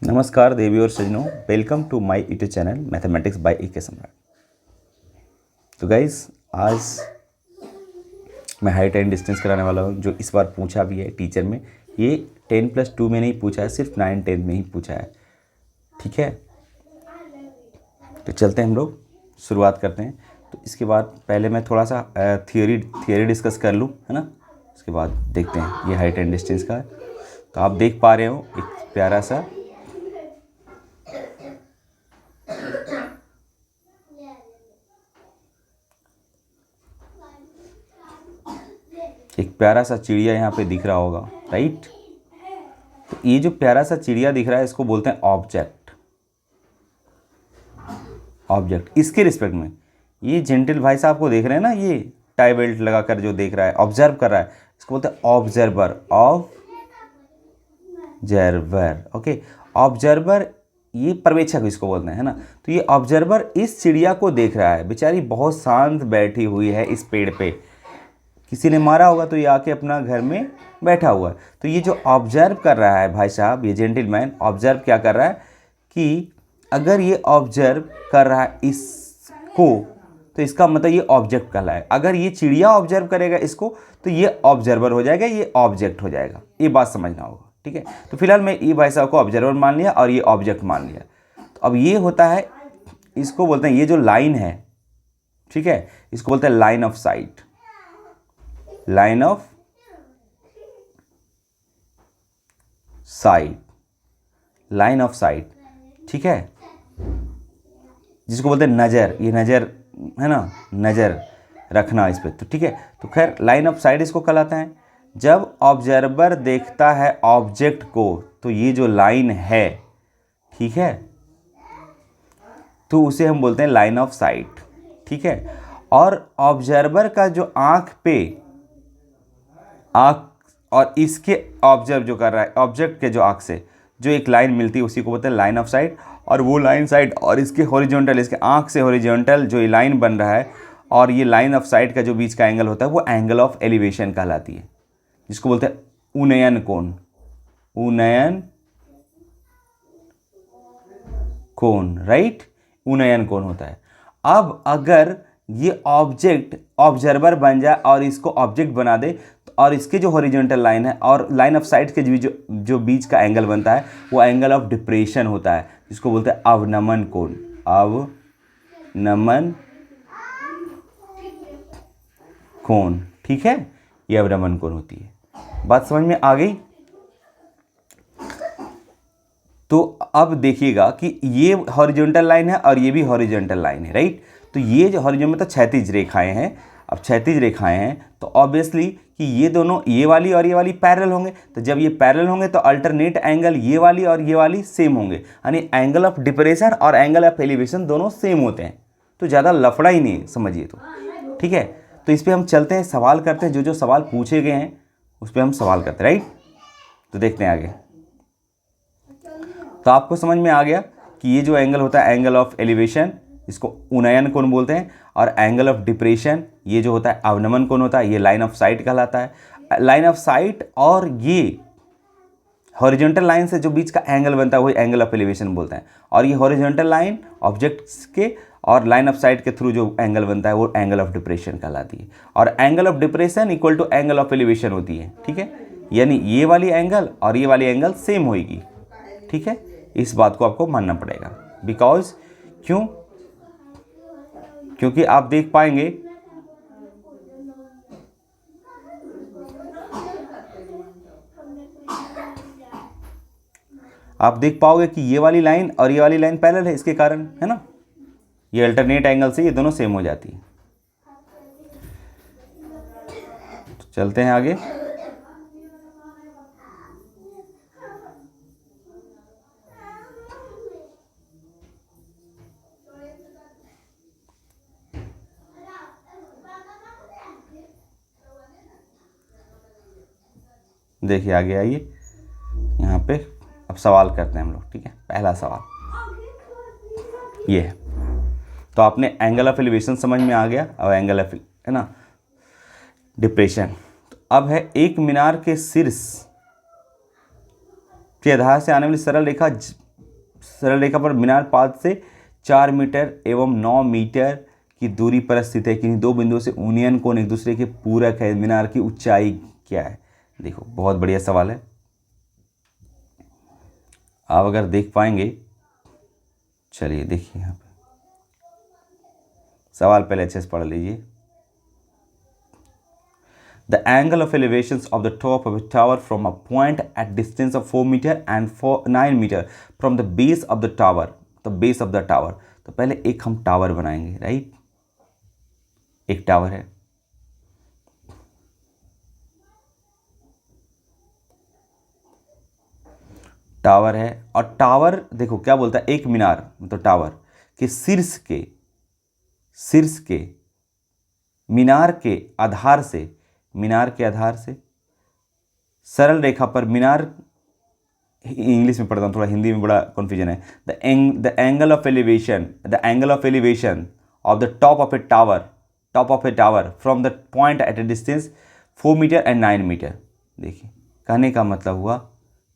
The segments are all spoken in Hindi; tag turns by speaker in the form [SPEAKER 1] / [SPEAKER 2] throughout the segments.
[SPEAKER 1] नमस्कार देवी और सज्जनों, welcome to my YouTube channel mathematics by A K Samrat. तो गाइस, आज मैं हाइट एंड डिस्टेंस कराने वाला हूँ, जो इस बार पूछा भी है टीचर में। ये 10+2 में नहीं पूछा है, सिर्फ 9-10 में ही पूछा है। ठीक है, तो चलते हैं हम लोग, शुरुआत करते हैं। तो इसके बाद पहले मैं थोड़ा सा थियोरी डिस्कस कर लूँ, है ना। उसके बाद देखते हैं ये हाइट एंड डिस्टेंस का। तो आप देख पा रहे हो एक प्यारा सा चिड़िया यहाँ पे दिख रहा होगा, राइट। तो ये जो प्यारा सा चिड़िया दिख रहा है, इसको बोलते हैं ऑब्जेक्ट। इसके रिस्पेक्ट में ये जेंटल भाई साहब को देख रहे हैं ना, ये टाई बेल्ट लगा कर जो देख रहा है, ऑब्जर्व कर रहा है, इसको बोलते हैं ऑब्जर्वर। ओके, ऑब्जर्वर ये पर्यवेक्षक इसको बोलते हैं, है ना। तो ये ऑब्जर्वर इस चिड़िया को देख रहा है, बेचारी बहुत शांत बैठी हुई है इस पेड़ पे। किसी ने मारा होगा तो ये आके अपना घर में बैठा हुआ है। तो ये जो ऑब्जर्व कर रहा है भाई साहब, ये जेंटलमैन ऑब्जर्व क्या कर रहा है कि अगर ये ऑब्जर्व कर रहा है इसको, तो इसका मतलब ये ऑब्जेक्ट कहलाए। अगर ये चिड़िया ऑब्जर्व करेगा इसको, तो ये ऑब्जर्वर हो जाएगा, ये ऑब्जेक्ट हो जाएगा। ये बात समझना होगा, ठीक है। तो फिलहाल मैं ये भाई साहब को ऑब्जर्वर मान लिया और ये ऑब्जेक्ट मान लिया। तो अब ये होता है, इसको बोलते हैं, ये जो लाइन है, ठीक है, इसको बोलते हैं line of site. Line of site, ठीक है, जिसको बोलते हैं नज़र। ये नज़र है ना, नज़र रखना इस पर। तो ठीक है, तो खैर लाइन ऑफ साइट इसको कहलाता है। जब ऑब्जर्वर देखता है ऑब्जेक्ट को, तो ये जो लाइन है, ठीक है, तो उसे हम बोलते हैं लाइन ऑफ साइट, ठीक है। और ऑब्जर्वर का जो आँख और इसके ऑब्जर्व जो कर रहा है, ऑब्जेक्ट के जो आँख से जो एक लाइन मिलती है, उसी को बोलते हैं लाइन ऑफ साइट। और वो लाइन साइट और इसके हॉरिजॉन्टल, इसके आँख से हॉरिजॉन्टल जो ये लाइन बन रहा है, और ये लाइन ऑफ साइट का जो बीच का एंगल होता है, वो एंगल ऑफ एलिवेशन कहलाती है, जिसको बोलते हैं उन्नयन कोण, राइट। उन्नयन कोण होता है। अब अगर ये ऑब्जेक्ट ऑब्जर्वर बन जाए और इसको ऑब्जेक्ट बना दे, और इसके जो हॉरिजॉन्टल लाइन है और लाइन ऑफ साइट के जो बीच का एंगल बनता है, वो एंगल ऑफ डिप्रेशन होता है, जिसको बोलते हैं अवनमन कोण, ठीक है। ये अवनमन कोण होती है। बात समझ में आ गई। तो अब देखिएगा कि ये हॉरिजॉन्टल लाइन है और ये भी हॉरिजॉन्टल लाइन है, राइट। तो ये जो हॉरिजॉन्टल मतलब क्षैतिज रेखाएं हैं। अब क्षैतिज रेखाएं हैं तो ऑब्वियसली कि ये दोनों, ये वाली और ये वाली पैरेलल होंगे। तो जब ये पैरेलल होंगे तो अल्टरनेट एंगल ये वाली और ये वाली सेम होंगे, यानी एंगल ऑफ डिप्रेशन और एंगल ऑफ एलिवेशन दोनों सेम होते हैं। तो ज़्यादा लफड़ा ही नहीं समझिए, तो ठीक है। तो इस पर हम चलते हैं, सवाल करते हैं। जो सवाल पूछे गए हैं उस पर हम सवाल करते हैं, राइट। तो देखते हैं आगे। तो आपको समझ में आ गया कि ये जो एंगल होता है एंगल ऑफ एलिवेशन, इसको उन्नयन कोण बोलते हैं। और एंगल ऑफ डिप्रेशन, ये जो होता है अवनमन कोण होता है, ये लाइन ऑफ साइट कहलाता है। लाइन ऑफ साइट और ये हॉरिजॉन्टल लाइन से जो बीच का एंगल बनता है, वही एंगल ऑफ एलिवेशन बोलते हैं। और ये हॉरिजॉन्टल लाइन ऑब्जेक्ट्स के और लाइन ऑफ साइट के थ्रू जो एंगल बनता है, वो एंगल ऑफ डिप्रेशन कहलाती है। और angle of depression equal to angle of elevation होती है, ठीक है। यानी ये वाली एंगल और ये वाली एंगल सेम होगी, ठीक है। इस बात को आपको मानना पड़ेगा। बिकॉज क्योंकि आप देख पाएंगे, आप देख पाओगे कि ये वाली लाइन और ये वाली लाइन पैरेलल है, इसके कारण, है ना। ये अल्टरनेट एंगल से ये दोनों सेम हो जाती है। तो चलते हैं आगे। देखिए आगे आइए, यहाँ पे अब सवाल करते हैं हम लोग, ठीक है। पहला सवाल ये है। तो आपने एंगल ऑफ एलिवेशन समझ में आ गया, और एंगल ऑफ, है ना, डिप्रेशन। तो अब है एक मीनार के शीर्ष के आधार से आने वाली सरल रेखा सरल रेखा पर मीनार पाद से 4 मीटर एवं 9 मीटर की दूरी पर स्थित है। किन्हीं दो बिंदुओं से यूनियन कोण एक दूसरे के पूरक है। मीनार की ऊंचाई क्या है? देखो बहुत बढ़िया सवाल है। आप अगर देख पाएंगे, चलिए देखिए यहाँ पे सवाल पहले अच्छे से पढ़ लीजिए। The angle of elevations of the top of a tower from a point at distance of 4 meter and 9 meter from the base of the tower, the base of the tower। तो पहले एक हम टावर बनाएंगे, राइट। एक टावर है, टावर है और टावर देखो क्या बोलता है, एक मीनार मतलब टावर के शीर्ष के मीनार के आधार से सरल रेखा पर मीनार, इंग्लिश में पढ़ता हूँ थोड़ा, हिंदी में बड़ा कन्फ्यूजन है। The angle of elevation of the top of a tower from the point at a distance 4 metre and 9 metre. देखिए कहने का मतलब हुआ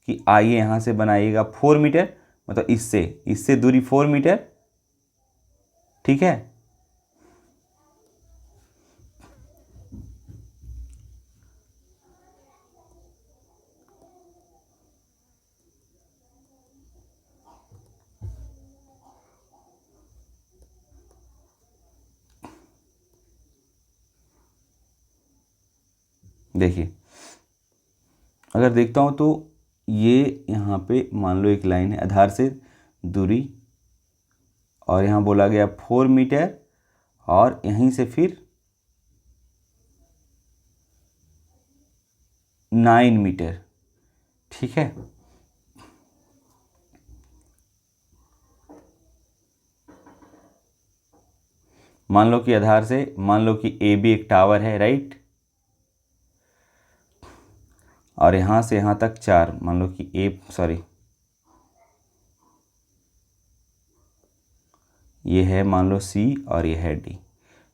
[SPEAKER 1] कि आइए यहाँ से बनाइएगा 4 मीटर, मतलब इससे दूरी 4 मीटर, ठीक है। देखिए अगर देखता हूँ तो ये यहाँ पे मान लो एक लाइन है, आधार से दूरी, और यहाँ बोला गया 4 मीटर और यहीं से फिर 9 मीटर, ठीक है। मान लो कि आधार से, मान लो कि ए बी एक टावर है, राइट, और यहाँ से यहाँ तक 4, मान लो कि ये है मान लो सी और ये है डी,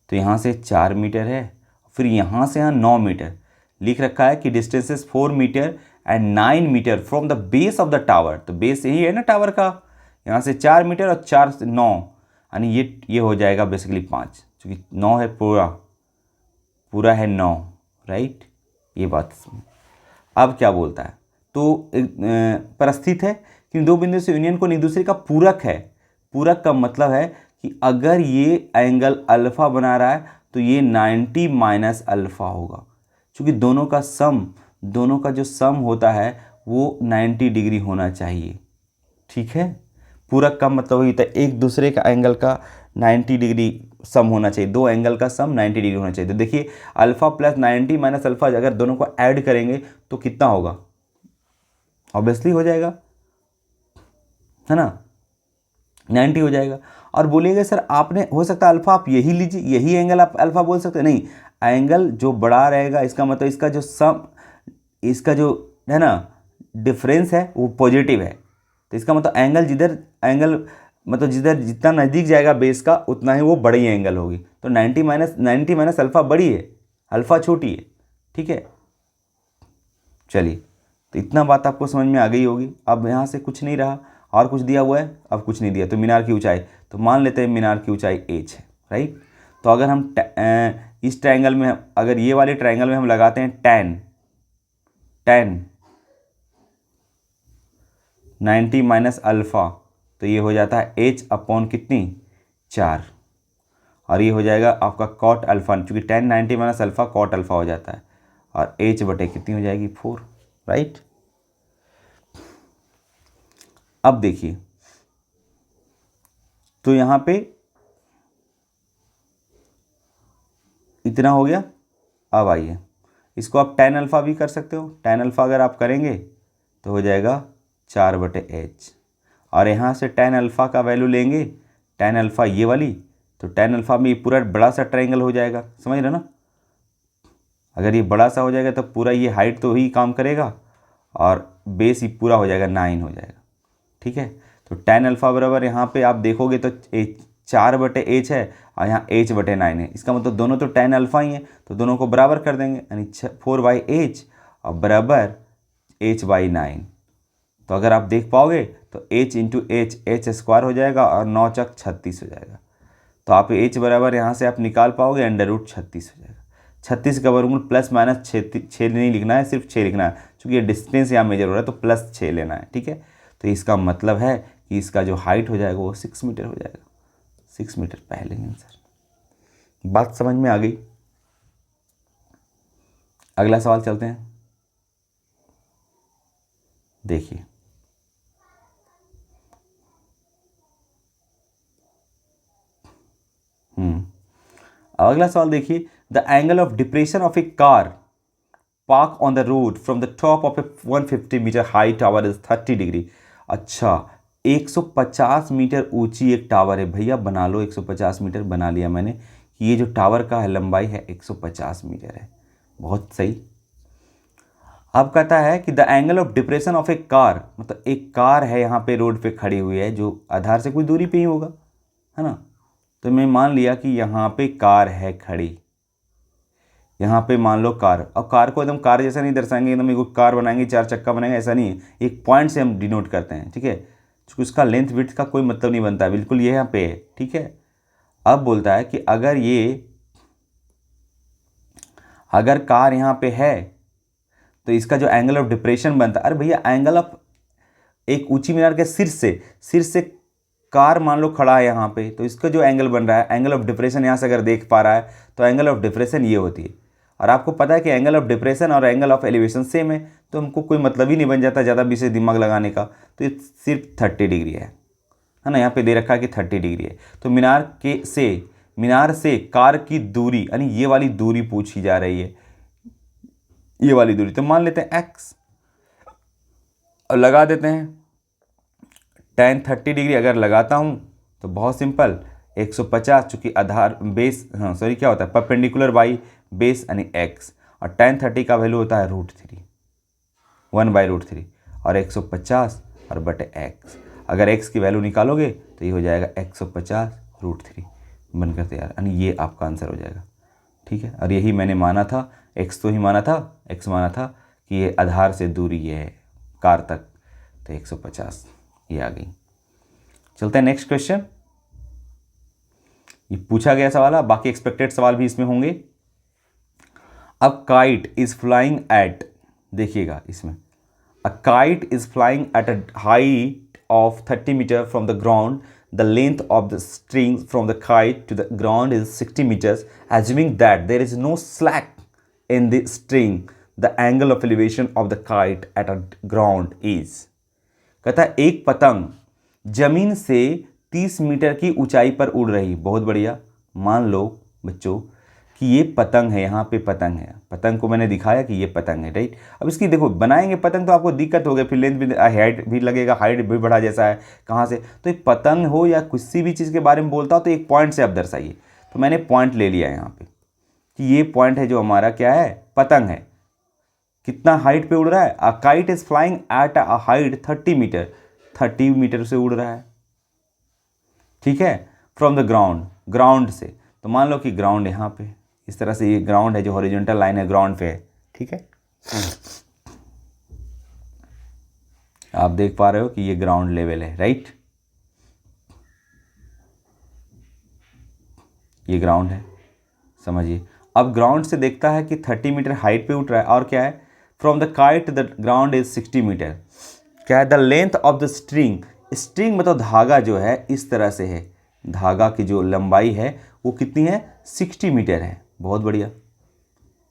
[SPEAKER 1] तो यहाँ से 4 मीटर है, फिर यहाँ से यहाँ 9 मीटर लिख रखा है कि distances 4 metre and 9 metre from the base of the tower. तो बेस यही है ना टावर का, यहाँ से 4 मीटर और 4 से 9, यानी ये हो जाएगा बेसिकली 5, क्योंकि 9 है पूरा है 9, राइट। ये बात अब क्या बोलता है, तो परिस्थित है कि दो बिंदु से यूनियन को एक दूसरे का पूरक है। पूरक का मतलब है कि अगर ये एंगल अल्फा बना रहा है तो ये 90 माइनस अल्फा होगा, क्योंकि दोनों का जो सम होता है वो 90 डिग्री होना चाहिए, ठीक है। पूरक का मतलब होता है एक दूसरे का एंगल का 90 डिग्री सम होना चाहिए, दो एंगल का सम 90 डिग्री होना चाहिए। तो देखिए अल्फा प्लस 90 माइनस अल्फा अगर दोनों को ऐड करेंगे तो कितना होगा, ऑब्वियसली हो जाएगा, है ना, 90 हो जाएगा। और बोलिएगा सर आपने, हो सकता है अल्फा आप यही लीजिए, यही एंगल आप अल्फा बोल सकते हैं, नहीं, एंगल जो बड़ा रहेगा इसका मतलब इसका जो है ना डिफरेंस है वो पॉजिटिव है। तो इसका मतलब एंगल मतलब जितना नज़दीक जाएगा बेस का उतना ही वो बड़ी एंगल होगी। तो 90 माइनस अल्फा बड़ी है, अल्फा छोटी है, ठीक है। चलिए तो इतना बात आपको समझ में आ गई होगी। अब यहाँ से कुछ नहीं रहा, और कुछ दिया हुआ है, अब कुछ नहीं दिया। तो मीनार की ऊंचाई, तो मान लेते हैं मीनार की ऊंचाई h है, राइट। तो अगर हम इस ट्रायंगल में, अगर ये वाले ट्रायंगल में हम लगाते हैं tan 90 माइनस अल्फ़ा, तो ये हो जाता है h अपॉन कितनी 4, और ये हो जाएगा आपका कॉट अल्फ़ा, चूँकि tan 90 minus alpha cot alpha हो जाता है, और h बटे कितनी हो जाएगी 4, राइट। अब देखिए तो यहाँ पे इतना हो गया। अब आइए इसको आप tan अल्फ़ा भी कर सकते हो। tan अल्फ़ा अगर आप करेंगे तो हो जाएगा 4/h, और यहाँ से tan अल्फ़ा का वैल्यू लेंगे, tan अल्फ़ा ये वाली, तो tan अल्फ़ा में ये पूरा बड़ा सा ट्रायंगल हो जाएगा, समझ रहे ना। अगर ये बड़ा सा हो जाएगा तो पूरा ये हाइट तो ही काम करेगा और बेस ही पूरा हो जाएगा, 9 हो जाएगा, ठीक है। तो tan अल्फ़ा बराबर यहाँ पे आप देखोगे तो 4/h है और यहाँ h/9 है। इसका मतलब दोनों तो tan अल्फ़ा ही है, तो दोनों को बराबर कर देंगे, यानी 4/h और बराबर h/9। तो अगर आप देख पाओगे तो h इंटू एच स्क्वायर हो जाएगा और 9 चक 36 हो जाएगा। तो आप h बराबर यहाँ से आप निकाल पाओगे √36 हो जाएगा। 36 का वर्गमूल प्लस माइनस 6 नहीं लिखना है, सिर्फ 6 लिखना है, क्योंकि ये डिस्टेंस यहाँ मेजर हो रहा है तो प्लस 6 लेना है। ठीक है, तो इसका मतलब है कि इसका जो हाइट हो जाएगा वो 6 मीटर हो जाएगा। 6 मीटर पहले आंसर। बात समझ में आ गई? अगला सवाल चलते हैं। देखिए, अगला सवाल देखिए, the angle of depression of a car park on the road from the top of a 150 metre high tower is 30 degree. अच्छा, 150 मीटर ऊंची एक टावर है भैया, बना लो 150 मीटर बना लिया मैंने कि ये जो टावर का है लंबाई है 150 मीटर है। बहुत सही। अब कहता है कि the angle of depression of a car, मतलब एक कार है यहाँ पे रोड पे खड़ी हुई है जो आधार से कुछ दूरी पे ही होगा, है ना। तो मैं मान लिया कि यहाँ पे कार है खड़ी, यहाँ पे मान लो कार। अब कार को एकदम कार जैसा नहीं दर्शाएंगे, एकदम एक कार बनाएंगे, 4 चक्का बनाएंगे, ऐसा नहीं है। एक पॉइंट से हम डिनोट करते हैं। ठीक है, क्योंकि उसका लेंथ विड्थ का कोई मतलब नहीं बनता, बिल्कुल ये यहाँ पे है। ठीक है, अब बोलता है कि अगर कार यहाँ पे है तो इसका जो एंगल ऑफ डिप्रेशन बनता है, अरे भैया एंगल ऑफ एक ऊंची मीनार के सिर से कार मान लो खड़ा है यहाँ पे, तो इसका जो एंगल बन रहा है, एंगल ऑफ डिप्रेशन यहाँ से अगर देख पा रहा है तो एंगल ऑफ डिप्रेशन ये होती है। और आपको पता है कि एंगल ऑफ डिप्रेशन और एंगल ऑफ एलिवेशन सेम है, तो हमको कोई मतलब ही नहीं बन जाता ज़्यादा विशेष दिमाग लगाने का। तो ये सिर्फ 30 डिग्री है ना, यहाँ पे दे रखा है कि 30 डिग्री है। तो मीनार से कार की दूरी, यानी ये वाली दूरी पूछी जा रही है, ये वाली दूरी। तो मान लेते हैं x और लगा देते हैं tan 30 डिग्री। अगर लगाता हूँ तो बहुत सिंपल, 150, चूँकि आधार बेस, क्या होता है, परपेंडिकुलर बाई बेस यानी x, और tan 30 का वैल्यू होता है √3, 1/√3, और 150 और बटे x। अगर x की वैल्यू निकालोगे तो ये हो जाएगा 150 √3 बनकर तैयार, यानी ये आपका आंसर हो जाएगा। ठीक है, और यही मैंने माना था, x तो ही माना था, x माना था कि ये आधार से दूरी ये है कार तक, तो 150 ये आ गई। चलते हैं नेक्स्ट क्वेश्चन। ये पूछा गया सवाल है, बाकी एक्सपेक्टेड सवाल भी इसमें होंगे। अब काइट इज फ्लाइंग एट, देखिएगा इसमें, a kite is flying at a height of 30 metre from the ground, the length of the string from the kite to the ground is 60 meters. Assuming that there is no slack in the string, the angle of elevation of the kite at a ground is, कहता है एक पतंग जमीन से 30 मीटर की ऊंचाई पर उड़ रही। बहुत बढ़िया। मान लो बच्चों कि ये पतंग है, यहाँ पे पतंग है, पतंग को मैंने दिखाया कि ये पतंग है, राइट। अब इसकी देखो बनाएंगे पतंग तो आपको दिक्कत हो गई, फिर लेंथ भी, हाइट भी लगेगा, हाइट भी बढ़ा जैसा है कहाँ से। तो एक पतंग हो या किसी भी चीज़ के बारे में बोलता हो तो एक पॉइंट से आप दर्शाइए। तो मैंने पॉइंट ले लिया यहाँ पे कि ये पॉइंट है जो हमारा क्या है, पतंग है। कितना हाइट पे उड़ रहा है, a kite is flying at a height 30 metre, 30 metre से उड़ रहा है। ठीक है, फ्रॉम द ग्राउंड से। तो मान लो कि ग्राउंड यहाँ पे, इस तरह से ये ग्राउंड है, जो हॉरिजॉन्टल लाइन है ग्राउंड पे है। ठीक है, आप देख पा रहे हो कि ये ग्राउंड लेवल है, राइट। ये ग्राउंड है, समझिए। अब ग्राउंड से देखता है कि 30 मीटर हाइट पे उठ रहा है, और क्या है, from the kite the ground is 60 metre. क्या है, the length of the string, string मतलब धागा जो है इस तरह से है, धागा की जो लंबाई है वो कितनी है, 60 मीटर है। बहुत बढ़िया।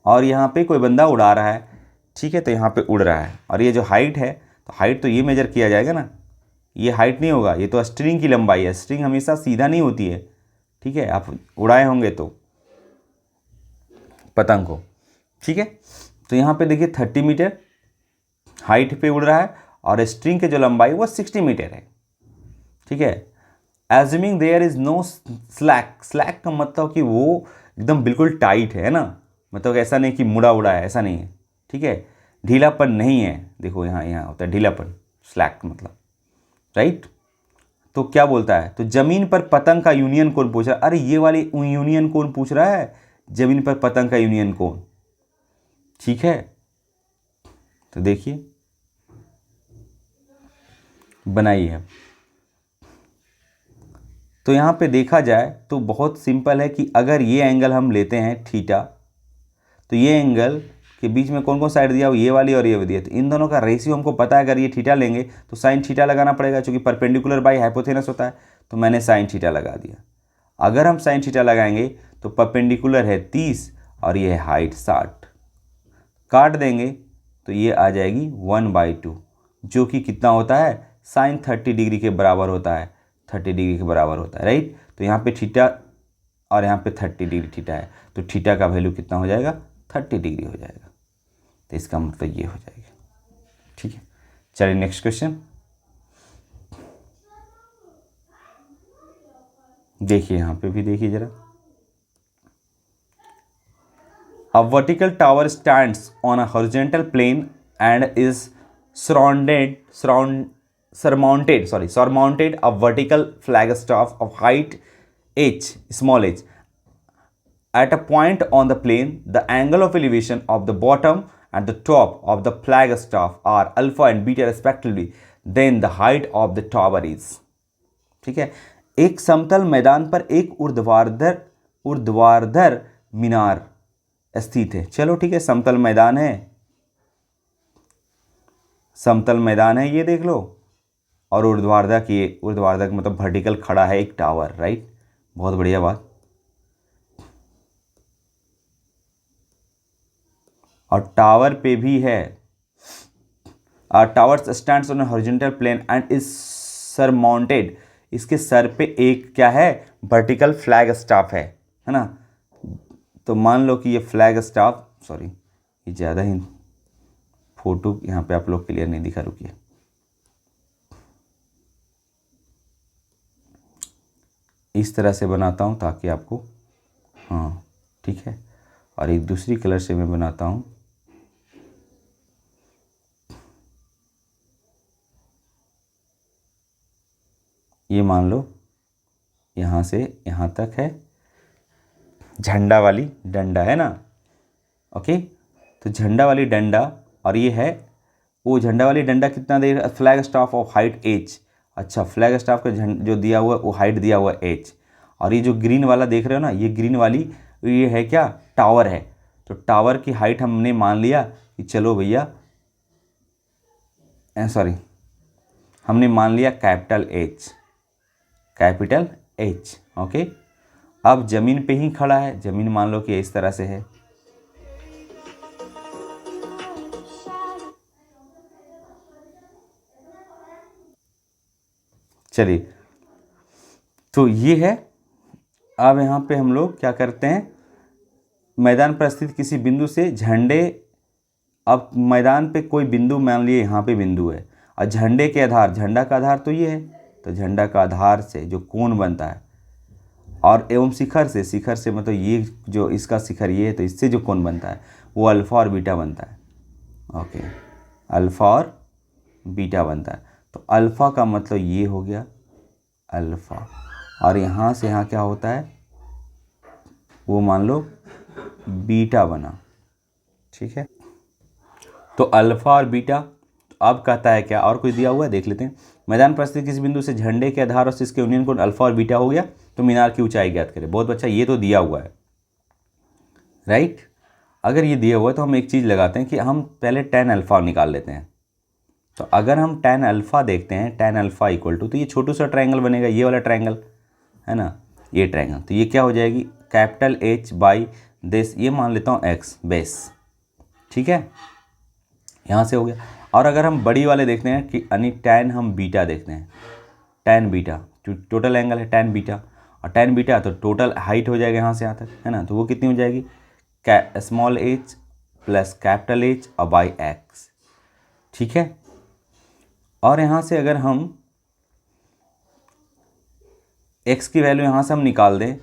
[SPEAKER 1] और यहाँ पे कोई बंदा उड़ा रहा है, ठीक है, तो यहाँ पे उड़ रहा है, और ये जो हाइट है, तो हाइट तो ये मेजर किया जाएगा ना, ये हाइट नहीं होगा, ये तो स्ट्रिंग की लंबाई है। स्ट्रिंग हमेशा सीधा नहीं होती है, ठीक है, आप उड़ाए होंगे तो पतंग को। ठीक है, तो यहाँ पे देखिए 30 मीटर हाइट पे उड़ रहा है, और स्ट्रिंग की जो लंबाई वो 60 मीटर है। ठीक है, assuming there is no slack, slack का मतलब कि वो एकदम बिल्कुल टाइट है ना, मतलब ऐसा नहीं कि मुड़ा उड़ा है, ऐसा नहीं है। ठीक है, ढीलापन नहीं है, देखो यहाँ होता है ढीलापन, स्लैक मतलब, राइट। तो क्या बोलता है, तो जमीन पर पतंग का यूनियन कोण पूछ रहा है। अरे ये वाली यूनियन कोण पूछ रहा है, जमीन पर पतंग का यूनियन कोण। ठीक है, तो देखिए बनाई है। तो यहाँ पे देखा जाए तो बहुत सिंपल है कि अगर ये एंगल हम लेते हैं थीटा, तो ये एंगल के बीच में कौन कौन साइड दिया हो, ये वाली और ये दिया, तो इन दोनों का रेशियो हमको पता है। अगर ये थीटा लेंगे तो साइन थीटा लगाना पड़ेगा, क्योंकि परपेंडिकुलर बाई हाइपोथेनस होता है, तो मैंने साइन थीटा लगा दिया। अगर हम साइन थीटा लगाएंगे तो परपेंडिकुलर है 30 और ये है हाइट 60, काट देंगे तो ये आ जाएगी 1/2, जो कि कितना होता है, साइन 30 डिग्री के बराबर होता है, 30 डिग्री के बराबर होता है, राइट। तो यहाँ पे थीटा और यहाँ पे 30 डिग्री थीटा है, तो थीटा का वैल्यू कितना हो जाएगा, 30 डिग्री हो जाएगा। तो इसका मतलब ये हो जाएगा, ठीक है। चलिए नेक्स्ट क्वेश्चन देखिए, यहाँ पे भी देखिए जरा। A vertical tower stands on a horizontal plane and is surmounted a vertical flagstaff of height h, small h. At a point on the plane, the angle of elevation of the bottom and the top of the flagstaff are alpha and beta respectively. Then the height of the tower is. ठीक है, एक समतल मैदान पर एक ऊर्ध्वाधर मीनार स्थित है। चलो ठीक है, समतल मैदान है, ये देख लो, और ऊर्ध्वाधर मतलब वर्टिकल खड़ा है एक टावर, राइट। बहुत बढ़िया बात। और टावर पे भी है, tower stands on horizontal plane and is surmounted, इसके सर पे एक क्या है, वर्टिकल फ्लैग स्टाफ है ना। तो मान लो कि ये फ्लैग स्टाफ, सॉरी ये ज़्यादा ही फोटो यहाँ पे आप लोग क्लियर नहीं दिखा, रुकिए। इस तरह से बनाता हूँ ताकि आपको, हाँ ठीक है, और एक दूसरी कलर से मैं बनाता हूँ। ये मान लो यहाँ से यहाँ तक है, झंडा वाली डंडा है ना, ओके। तो झंडा वाली डंडा, और ये है वो झंडा वाली डंडा कितना दे, flag staff of height h। अच्छा, फ्लैग स्टाफ का जो दिया हुआ है वो हाइट दिया हुआ है h। और ये जो ग्रीन वाला देख रहे हो ना, ये ग्रीन वाली ये है क्या, टावर है। तो टावर की हाइट हमने मान लिया कि चलो भैया, सॉरी हमने मान लिया कैपिटल H, ओके। अब ज़मीन पे ही खड़ा है, ज़मीन मान लो कि इस तरह से है। चलिए, तो ये है। अब यहाँ पे हम लोग क्या करते हैं, मैदान पर स्थित किसी बिंदु से झंडे, अब मैदान पे कोई बिंदु मान लिए यहाँ पे बिंदु है, और झंडे के आधार, झंडा का आधार तो ये है, तो झंडा का आधार से जो कोण बनता है, और एवं शिखर से मतलब ये जो इसका शिखर ये है, तो इससे जो कोण बनता है वो अल्फ़ा और बीटा बनता है, ओके। अल्फ़ा और बीटा बनता है। तो अल्फ़ा का मतलब ये हो गया अल्फ़ा, और यहाँ से यहाँ क्या होता है, वो मान लो बीटा बना, ठीक है। तो अल्फ़ा और बीटा, तो अब कहता है क्या, और कोई दिया हुआ है देख लेते हैं। मैदान पर स्थित किसी बिंदु से झंडे के आधार और इसके यूनियन कोण अल्फ़ा और बीटा हो गया, तो मीनार की ऊंचाई ज्ञात करें। बहुत अच्छा, ये तो दिया हुआ है, राइट। अगर ये दिया हुआ है तो हम एक चीज़ लगाते हैं कि हम पहले tan अल्फ़ा निकाल लेते हैं। तो अगर हम tan अल्फ़ा देखते हैं, tan अल्फ़ा इक्वल टू, तो ये छोटू सा ट्रायंगल बनेगा, ये वाला ट्रायंगल है ना, ये ट्रायंगल, तो ये क्या हो जाएगी, कैपिटल H बाई दिस, ये मान लेता हूँ x बेस, ठीक है, यहाँ से हो गया। और अगर हम बड़ी वाले देखते हैं कि यानी tan हम बीटा देखते हैं, tan बीटा टोटल एंगल है tan बीटा, और tan बीटा तो टोटल हाइट हो जाएगा यहाँ से यहाँ तक, है ना। तो वो कितनी हो जाएगी, small h plus capital H और बाई x, ठीक है। और यहाँ से अगर हम x की वैल्यू यहाँ से हम निकाल दें,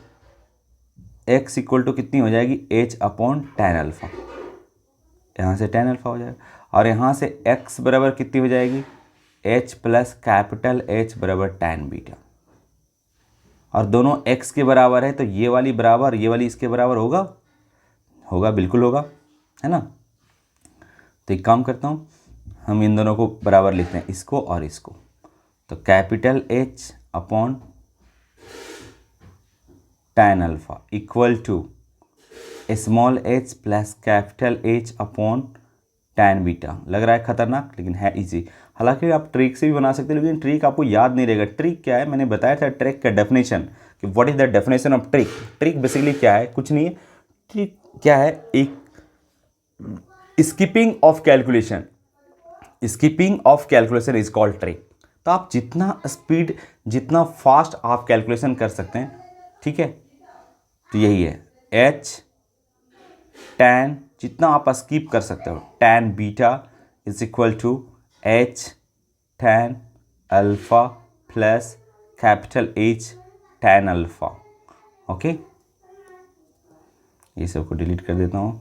[SPEAKER 1] x इक्वल टू कितनी हो जाएगी, h अपॉन tan अल्फ़ा, यहाँ से tan अल्फ़ा हो जाएगा। और यहाँ से x बराबर कितनी हो जाएगी, h प्लस कैपिटल H बराबर tan बीटा, और दोनों x के बराबर है, तो ये वाली बराबर ये वाली इसके बराबर होगा, बिल्कुल होगा, है ना। तो एक काम करता हूँ, हम इन दोनों को बराबर लिखते हैं, इसको और इसको। तो capital H upon tan alpha equal to small h plus capital H upon tan beta. लग रहा है खतरनाक, लेकिन है इजी। हालांकि आप ट्रिक से भी बना सकते हैं, लेकिन ट्रिक आपको याद नहीं रहेगा। ट्रिक क्या है, मैंने बताया था ट्रिक का डेफिनेशन कि what is the definition of trick. Trick basically क्या है, कुछ नहीं है। ट्रिक क्या है, एक skipping of calculation. Skipping of calculation is called trick. तो आप जितना स्पीड, जितना फास्ट आप कैलकुलेशन कर सकते हैं, ठीक है, तो यही है h tan, जितना आप स्किप कर सकते हो, tan beta is equal to h tan alpha plus capital H tan alpha. Okay, ये सबको डिलीट कर देता हूँ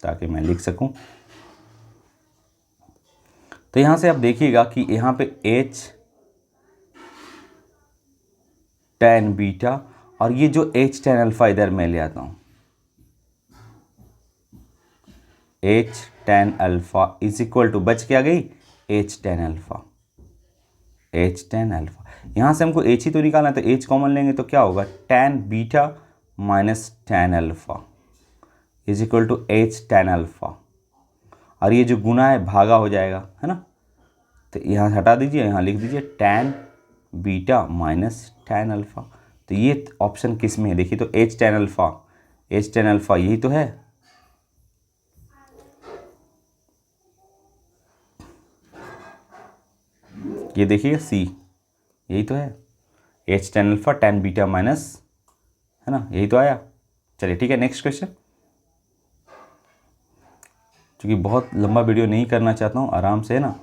[SPEAKER 1] ताकि मैं लिख सकूं। तो यहाँ से आप देखिएगा कि यहाँ पे h tan बीटा और ये जो h tan अल्फा इधर मैं ले आता हूँ, h tan alpha is equal to, बच क्या गई, h tan alpha. h tan alpha, यहाँ से हमको h ही तो निकालना है, तो h कॉमन लेंगे तो क्या होगा, tan beta minus tan alpha is equal to h tan alpha. और ये जो गुना है भागा हो जाएगा, है ना। तो यहाँ हटा दीजिए, यहाँ लिख दीजिए tan beta minus tan alpha. तो ये ऑप्शन किस में है, देखिए तो h tan alpha, h tan alpha यही तो है। ये देखिए C, यही तो है h tan alpha tan beta minus, है ना, यही तो आया। चलिए ठीक है, नेक्स्ट क्वेश्चन। क्योंकि बहुत लंबा वीडियो नहीं करना चाहता हूँ, आराम से, है ना।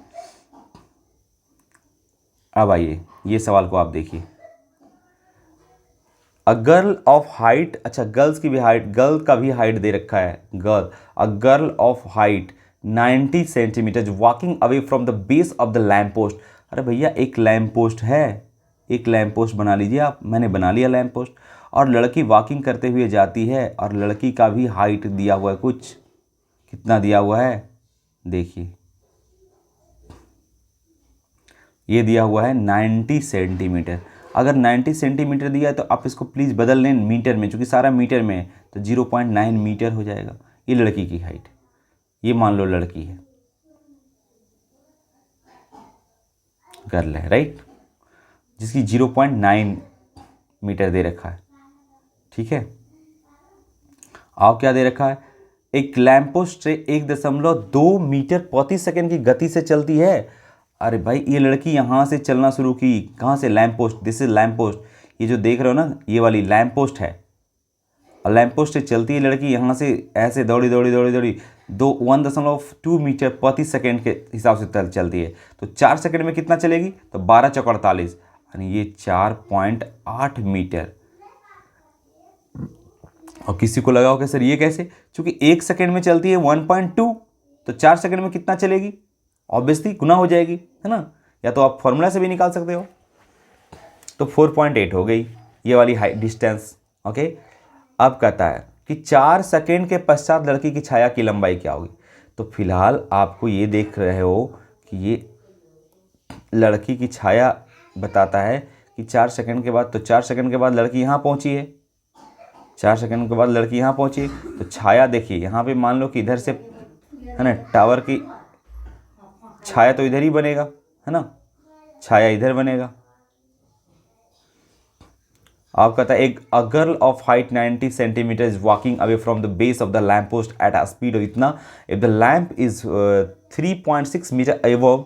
[SPEAKER 1] अब आइए ये सवाल को आप देखिए। अ गर्ल ऑफ हाइट, अच्छा गर्ल्स की भी हाइट, गर्ल का भी हाइट दे रखा है, girl, a girl of height 90 centimetre walking away from the base of the lamp post. अरे भैया एक लैम्प पोस्ट है, एक लैम्प पोस्ट बना लीजिए आप, मैंने बना लिया लैम्प पोस्ट। और लड़की वॉकिंग करते हुए जाती है और लड़की का भी हाइट दिया हुआ है, कुछ कितना दिया हुआ है देखिए, ये दिया हुआ है 90 सेंटीमीटर। अगर 90 सेंटीमीटर दिया है तो आप इसको प्लीज़ बदल लें मीटर में, क्योंकि सारा मीटर में है, तो 0.9 मीटर हो जाएगा। ये लड़की की हाइट, ये मान लो लड़की है, गर्ल है, राइट, जिसकी 0.9 मीटर दे रखा है, ठीक है। आप क्या दे रखा है, एक लैम्प पोस्ट से 1.2 मीटर प्रति सेकंड की गति से चलती है। अरे भाई ये लड़की यहाँ से चलना शुरू की, कहाँ से, lamp post, this is lamp post, ये जो देख रहे हो ना ये वाली लैम्प पोस्ट है। और लैम्प पोस्ट से चलती है लड़की, यहाँ से ऐसे दौड़ी दौड़ी दौड़ी दौड़ी 1.2 मीटर प्रति सेकंड के हिसाब से चलती है। तो 4 सेकंड में कितना चलेगी, तो 12 चौक 48, यानी ये 4.8 मीटर। और किसी को लगा होगा सर ये कैसे, क्योंकि 1 सेकंड में चलती है 1.2, तो 4 सेकंड में कितना चलेगी, ऑब्वियसली गुना हो जाएगी, है ना। या तो आप फॉर्मूला से भी निकाल सकते हो। तो 4.8 हो गई ये वाली हाइट डिस्टेंस। ओके, अब कहता है कि 4 सेकंड के पश्चात लड़की की छाया की लंबाई क्या होगी। तो फिलहाल आपको ये देख रहे हो कि ये लड़की की छाया बताता है कि 4 सेकंड के बाद, तो 4 सेकंड के बाद लड़की यहाँ पहुँची है, 4 सेकंड के बाद लड़की यहाँ पहुँची, तो छाया देखिए यहाँ पे मान लो कि इधर से, है ना, टावर की छाया तो इधर ही बनेगा, है ना, छाया इधर बनेगा। आप कहता है एक a girl of height 90 centimetre is walking away from the base of the lamp post at a speed of इतना, if the lamp is 3.6 metre above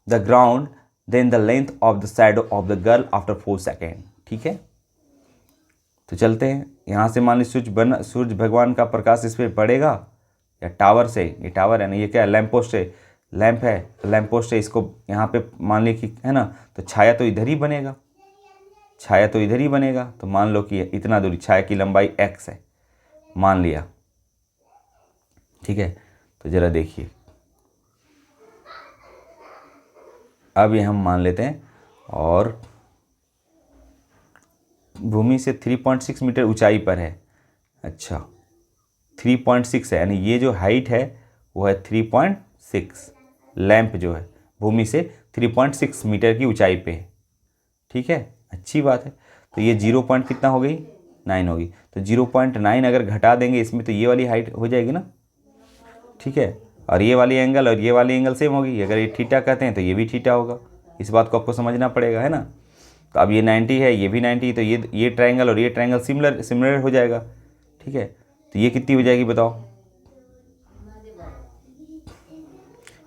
[SPEAKER 1] the ground, then the length of the shadow of the girl after 4 second. ठीक है, तो चलते हैं यहाँ से। मान ली सूर्य भगवान का प्रकाश इस पर पड़ेगा, या टावर से, ये टावर है ना, ये क्या है, लैम्प पोस्ट है, लैम्प है, लैम्प पोस्ट है, इसको यहाँ पे मान ली कि, है ना, तो छाया तो इधर ही बनेगा, छाया तो इधर ही बनेगा। तो मान लो कि इतना दूरी, छाया की लंबाई x है, मान लिया, ठीक है। तो ज़रा देखिए, अब ये हम मान लेते हैं, और भूमि से 3.6 मीटर ऊंचाई पर है। अच्छा 3.6 है, यानी ये जो हाइट है वो है 3.6, लैंप जो है भूमि से 3.6 मीटर की ऊंचाई पे है। ठीक है, अच्छी बात है। तो ये 0 पॉइंट कितना हो गई, 9 होगी। तो 0.9 अगर घटा देंगे इसमें तो ये वाली हाइट हो जाएगी ना। ठीक है, और ये वाली एंगल और ये वाली एंगल सेम होगी। अगर ये थीटा कहते हैं तो ये भी थीटा होगा। इस बात को आपको समझना पड़ेगा, है ना। तो अब ये 90 है, ये भी 90, तो ये ट्रायंगल और ये ट्रायंगल सिमिलर हो जाएगा। ठीक है, तो ये कितनी हो जाएगी बताओ।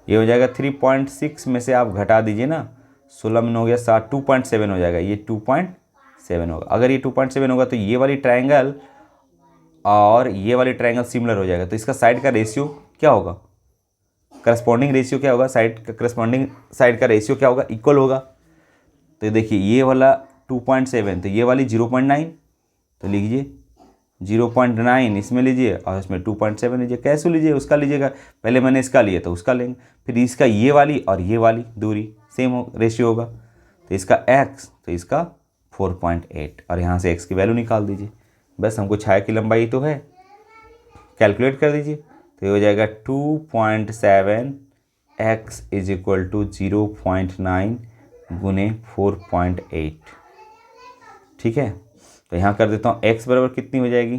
[SPEAKER 1] ये हो जाएगा 3.6 में से आप घटा दीजिए ना, 16 में हो गया 7, 2.7 हो जाएगा। ये 2.7 होगा। अगर ये 2.7 होगा तो ये वाली ट्रायंगल और ये वाली ट्रायंगल सिमिलर हो जाएगा। तो इसका साइड का रेशियो क्या होगा, करस्पॉन्डिंग रेशियो क्या होगा, साइड का करस्पॉन्डिंग साइड का रेशियो क्या होगा, इक्वल होगा। तो देखिए ये वाला 2.7 तो ये वाली 0.9, तो लीजिए 0.9 इसमें लीजिए और इसमें 2.7 लीजिए। कैसे लीजिए, उसका लीजिएगा। पहले मैंने इसका लिया तो उसका लेंगे, फिर इसका ये वाली और ये वाली दूरी सेम हो रेशियो होगा। तो इसका x तो इसका 4.8 और यहाँ से x की वैल्यू निकाल दीजिए। बस हमको छाया की लंबाई तो है, कैलकुलेट कर दीजिए। तो ये हो जाएगा 2.7 x इज इक्वल टू 0.9 गुने 4.8। ठीक है, तो यहाँ कर देता हूँ x बराबर कितनी हो जाएगी,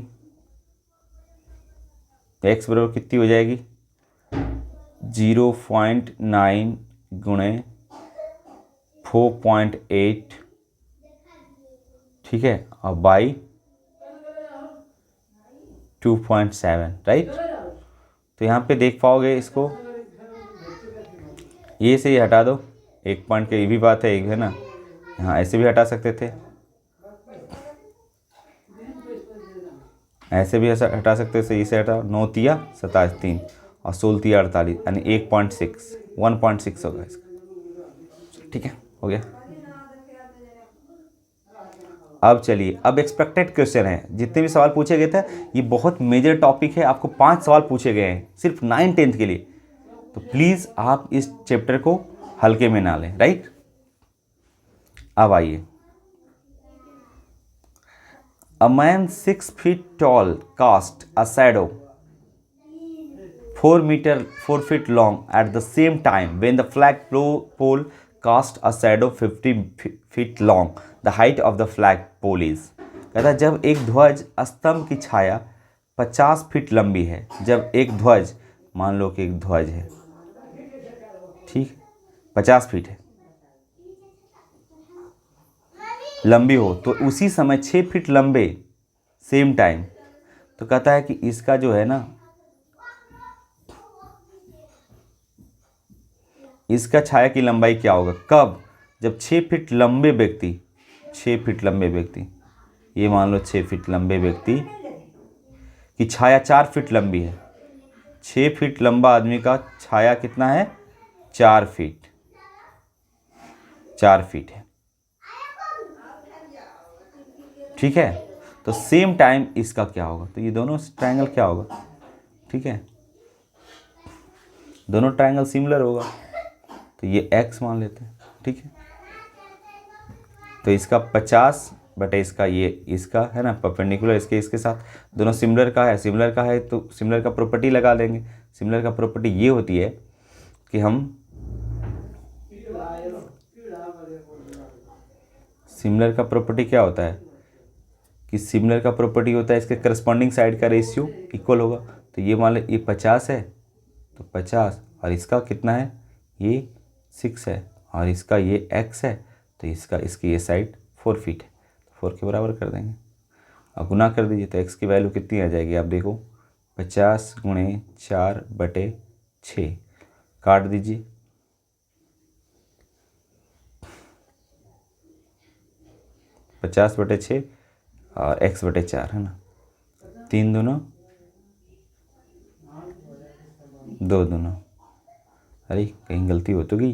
[SPEAKER 1] x बराबर कितनी हो जाएगी 0.9 गुणे 4.8। ठीक है, और बाई 2.7, राइट। तो यहाँ पे देख पाओगे इसको, ये से ये हटा दो, एक पॉइंट की ये भी बात है, एक है ना, यहाँ ऐसे भी हटा सकते थे, ऐसे भी ऐसा हटा सकते थे, इसे हटा 9 तिया 27 3 और 16 तिया 48 यानी 1.6 होगा इसका। ठीक है, हो गया। अब चलिए, अब एक्सपेक्टेड क्वेश्चन है। जितने भी सवाल पूछे गए थे, ये बहुत मेजर टॉपिक है। आपको 5 सवाल पूछे गए हैं सिर्फ 9-10 के लिए। तो प्लीज़ आप इस चैप्टर को हल्के में ना लें, राइट। अब आइए, A man 6 feet tall cast a shadow 4 feet long at the same time when the flagpole cast a shadow 50 feet long. The height of the flagpole is. कहता है जब एक ध्वज स्तंभ की छाया 50 फीट लंबी है। जब एक ध्वज, मान लो कि एक ध्वज है, ठीक, 50 फीट है लंबी हो, तो उसी समय 6 फीट लंबे सेम टाइम। तो कहता है कि इसका जो है ना, इसका छाया की लंबाई क्या होगा, कब, जब 6 फीट लंबे व्यक्ति, 6 फीट लंबे व्यक्ति, ये मान लो 6 फीट लंबे व्यक्ति की छाया 4 फीट लंबी है। 6 फीट लंबा आदमी का छाया कितना है, 4 फीट, 4 फीट है। ठीक है, तो सेम टाइम इसका क्या होगा, तो ये दोनों ट्रायंगल क्या होगा, ठीक है, दोनों ट्रायंगल सिमिलर होगा। तो ये x मान लेते हैं, ठीक है। तो इसका 50 बटे इसका, ये इसका है ना परपेंडिकुलर, इसके साथ दोनों सिमिलर का है, तो सिमिलर का प्रॉपर्टी लगा देंगे। सिमिलर का प्रॉपर्टी ये होती है कि हम सिमिलर का प्रॉपर्टी क्या होता है कि सिमिलर का प्रॉपर्टी होता है इसके करस्पॉन्डिंग साइड का रेशियो इक्वल होगा। तो ये मान लो ये 50 है तो 50, और इसका कितना है, ये 6 है, और इसका ये x है, तो इसकी ये साइड 4 फीट है, 4 के बराबर कर देंगे और गुना कर दीजिए। तो x की वैल्यू कितनी आ जाएगी, आप देखो 50 गुणे 4 बटे 6, काट दीजिए, 50 बटे 6 और x बटे 4 है ना, 3 दूना 2 दूना, अरे कहीं गलती हो तो गई,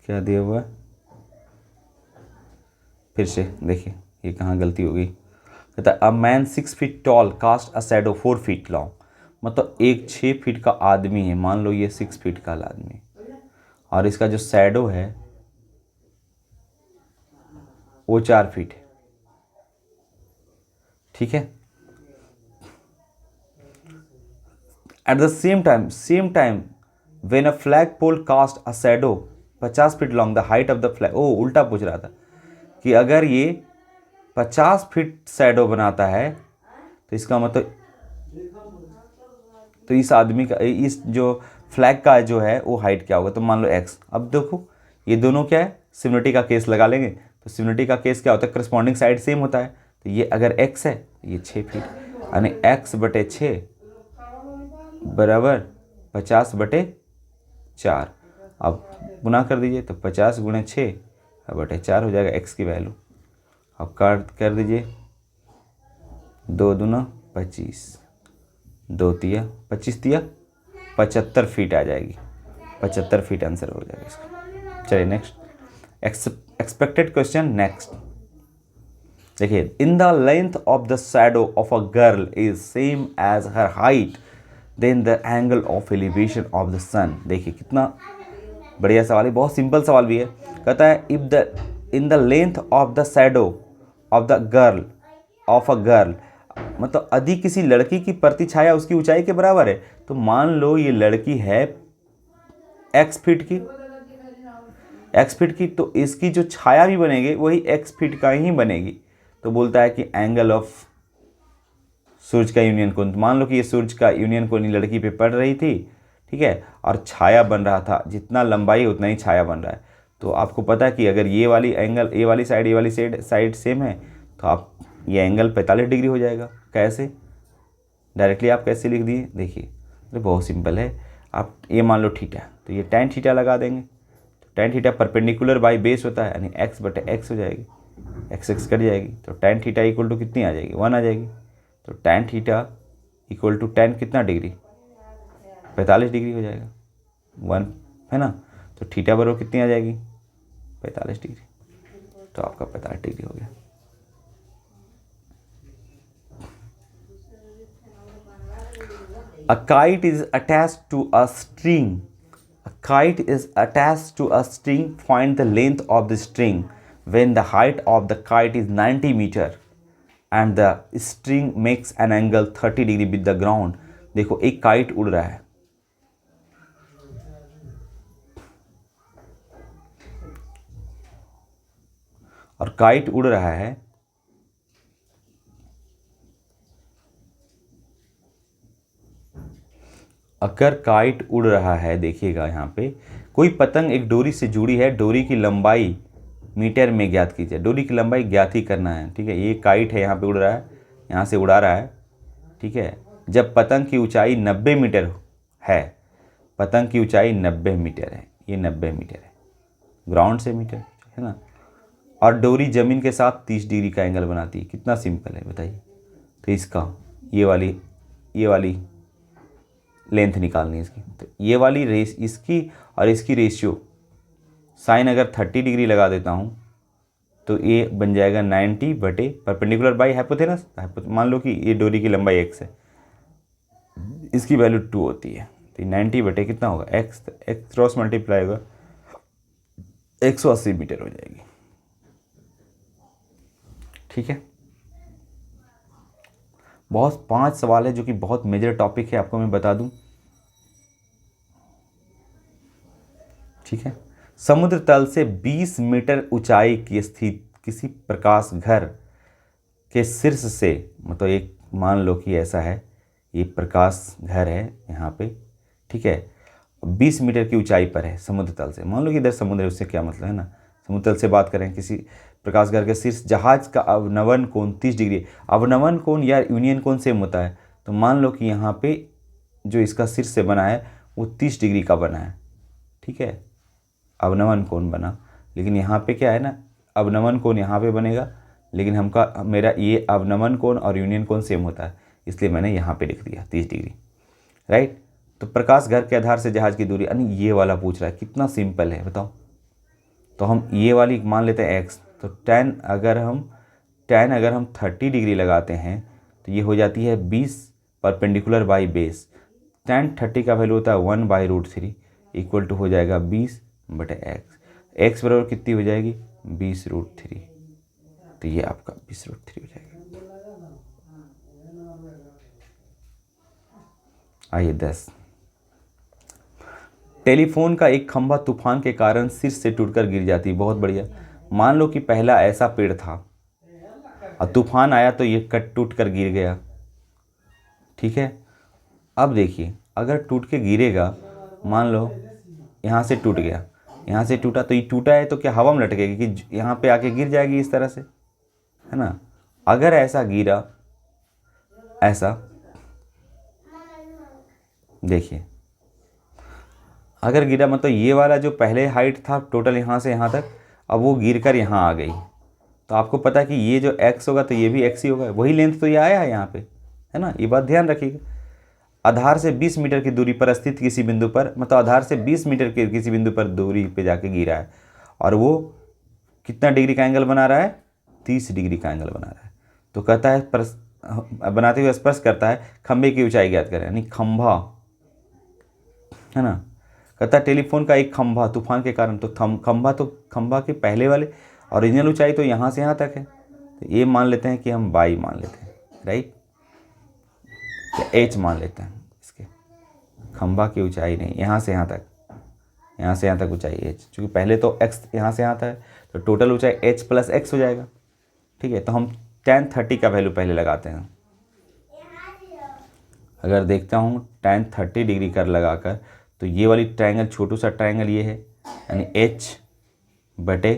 [SPEAKER 1] क्या दिया हुआ है, फिर से देखिए ये कहाँ गलती हो गई। कहता है a man 6 feet tall cast a shadow 4 feet long, मतलब एक 6 फीट का आदमी है, मान लो ये 6 फीट का आदमी, और इसका जो शैडो है वो 4 फीट है, ठीक है। At the same time when a flag pole cast a shadow 50 feet long the height of the flag, ओ उल्टा पूछ रहा था कि अगर ये 50 फीट शैडो बनाता है तो इसका मतलब, तो इस आदमी का, इस जो फ्लैग का जो है वो हाइट क्या होगा, तो मान लो x। अब देखो ये दोनों क्या है, सिमिलरिटी का केस लगा लेंगे। तो सिमिलरिटी का केस क्या होता है, करस्पॉन्डिंग साइड सेम होता है। तो ये अगर x है तो ये 6 फीट, यानी x/6 बराबर 50/4। अब गुना कर दीजिए तो 50 × 6/4 हो जाएगा x की वैल्यू। अब काट कर दीजिए, 2 दूना 25, 2 तिया 25 तिया 75 फीट आ जाएगी। 75 फीट आंसर हो जाएगा इसका। चलिए नेक्स्ट, एक्सपेक्टेड क्वेश्चन नेक्स्ट। देखिए, in the length of the shadow of a girl is same as her height, then the angle of elevation of the sun. देखिए कितना बढ़िया सवाल है, बहुत सिंपल सवाल भी है। कहता है if the in the length of the shadow of the girl of a girl, मतलब यदि किसी लड़की की प्रतिछाया उसकी ऊंचाई के बराबर है, तो मान लो ये लड़की है x फीट की, तो इसकी जो छाया भी बनेगी वही x फीट का ही बनेगी। तो बोलता है कि एंगल ऑफ सूरज का यूनियन कोण, मान लो कि ये सूरज का यूनियन कोण लड़की पे पड़ रही थी, ठीक है, और छाया बन रहा था, जितना लंबाई उतना ही छाया बन रहा है। तो आपको पता है कि अगर ये वाली एंगल, ये वाली साइड सेम है, तो आप ये एंगल 45 डिग्री हो जाएगा। कैसे, डायरेक्टली आप कैसे लिख दिए, देखिए अरे बहुत सिंपल है। आप ये मान लो थीटा, तो ये tan थीटा लगा देंगे। तो tan theta perpendicular by base होता है, यानी x/x हो जाएगी, x कट जाएगी। तो tan थीटा इक्वल टू कितनी आ जाएगी, 1 आ जाएगी। तो tan theta equal to tan कितना डिग्री, 45 डिग्री हो जाएगा, 1 है ना। तो थीटा बराबर कितनी आ जाएगी, 45 डिग्री। तो आपका 45 डिग्री हो गया। A kite is attached to a string. A kite is attached to a string. Find the length of the string when the height of the kite is 90 meter and the string makes an angle 30 degree with the ground. देखो एक काइट उड़ रहा है, और काइट उड़ रहा है अगर काइट उड़ रहा है, देखिएगा यहाँ पे कोई पतंग एक डोरी से जुड़ी है, डोरी की लंबाई मीटर में ज्ञात कीजिए। डोरी की लंबाई ज्ञात ही करना है, ठीक है। ये काइट है, यहाँ पे उड़ रहा है, यहाँ से उड़ा रहा है, ठीक है। जब पतंग की ऊंचाई 90 मीटर है, पतंग की ऊंचाई 90 मीटर है, ये 90 मीटर है ग्राउंड से मीटर, है ना, और डोरी जमीन के साथ 30 डिग्री का एंगल बनाती है। कितना सिंपल है बताइए। तो इसका ये वाली लेंथ निकालनी है इसकी। तो ये वाली रेस इसकी और इसकी रेशियो साइन अगर 30 डिग्री लगा देता हूँ तो ये बन जाएगा 90 बटे परपेंडिकुलर बाई हाइपोथेनस। मान लो कि ये डोरी की लंबाई x है, इसकी वैल्यू 2 होती है, तो 90 बटे कितना होगा x, तो x क्रॉस मल्टीप्लाई होगा 180 मीटर हो जाएगी, ठीक है। बहुत 5 सवाल है जो कि बहुत मेजर टॉपिक है, आपको मैं बता दूं, ठीक है। समुद्र तल से 20 मीटर ऊंचाई की स्थित किसी प्रकाश घर के शीर्ष से, मतलब एक मान लो कि ऐसा है, ये प्रकाश घर है यहाँ पे, ठीक है, 20 मीटर की ऊंचाई पर है समुद्र तल से। मान लो कि इधर समुद्र है, उससे क्या मतलब है ना, समुद्र तल से बात करें, किसी प्रकाश घर के शीर्ष जहाज का अवनवन कोण 30 डिग्री। अवनवन कोण या यूनियन कोण सेम होता है, तो मान लो कि यहाँ पे जो इसका शीर्ष से बना है वो 30 डिग्री का बना है, ठीक है, अवनवन कोण बना। लेकिन यहाँ पे क्या है ना, अवनवन कोण यहाँ पे बनेगा, लेकिन मेरा ये अवनवन कोण और यूनियन कोण सेम होता है, इसलिए मैंने यहाँ पे लिख दिया 30 डिग्री, राइट। तो प्रकाश घर के आधार से जहाज की दूरी, यानी ये वाला पूछ रहा है, कितना सिंपल है बताओ। तो हम ये वाली मान लेते हैं x, तो tan अगर हम 30 डिग्री लगाते हैं तो ये हो जाती है 20 परपेंडिकुलर बाई बेस। tan 30 का वैल्यू होता है 1/√3 इक्वल टू हो जाएगा 20 बटे x बराबर कितनी हो जाएगी 20√3। तो ये आपका 20√3 हो जाएगा। आइए 10, टेलीफोन का एक खंभा तूफान के कारण सिर से टूटकर गिर जाती है। बहुत बढ़िया। मान लो कि पहला ऐसा पेड़ था और तूफान आया तो ये कट टूट कर गिर गया। ठीक है, अब देखिए अगर टूट के गिरेगा, मान लो यहाँ से टूट गया, यहाँ से टूटा, तो ये टूटा है तो क्या हवा में लटकेगी कि यहाँ पे आके गिर जाएगी इस तरह से, है ना। अगर ऐसा गिरा, ऐसा देखिए, अगर गिरा मतलब ये वाला जो पहले हाइट था टोटल यहाँ से यहाँ तक, अब वो गिर कर यहाँ आ गई, तो आपको पता है कि ये जो x होगा तो ये भी x ही होगा, वही लेंथ तो ये आया है यहाँ पे, है ना। ये बात ध्यान रखिएगा। आधार से 20 मीटर की दूरी पर स्थित किसी बिंदु पर, मतलब आधार से 20 मीटर के किसी बिंदु पर दूरी पे जाके गिरा है, और वो कितना डिग्री का एंगल बना रहा है, 30 डिग्री का एंगल बना रहा है। तो कहता है बनाते हुए स्पर्श करता है, खंभे की ऊंचाई ज्ञात करें, यानी खंभा, है ना। कहता है टेलीफोन का एक खंभा तूफान के कारण, तो खंभा, तो खंभा के पहले वाले ओरिजिनल ऊंचाई तो यहाँ से यहाँ तक है, तो ये मान लेते हैं कि हम बाई मान लेते हैं, राइट, या एच मान लेते हैं इसके, खंभा की ऊंचाई नहीं, यहाँ से यहाँ तक, यहाँ से यहाँ तक ऊंचाई एच, क्योंकि पहले तो एक्स यहाँ से यहाँ तक है, तो टोटल ऊंचाई एच प्लस एक्स हो जाएगा। ठीक है, तो हम tan 30 का वैल्यू पहले लगाते हैं। अगर देखता हूँ tan 30 डिग्री कर लगाकर, तो ये वाली ट्रायंगल, छोटू सा ट्रायंगल ये है, यानी h/20,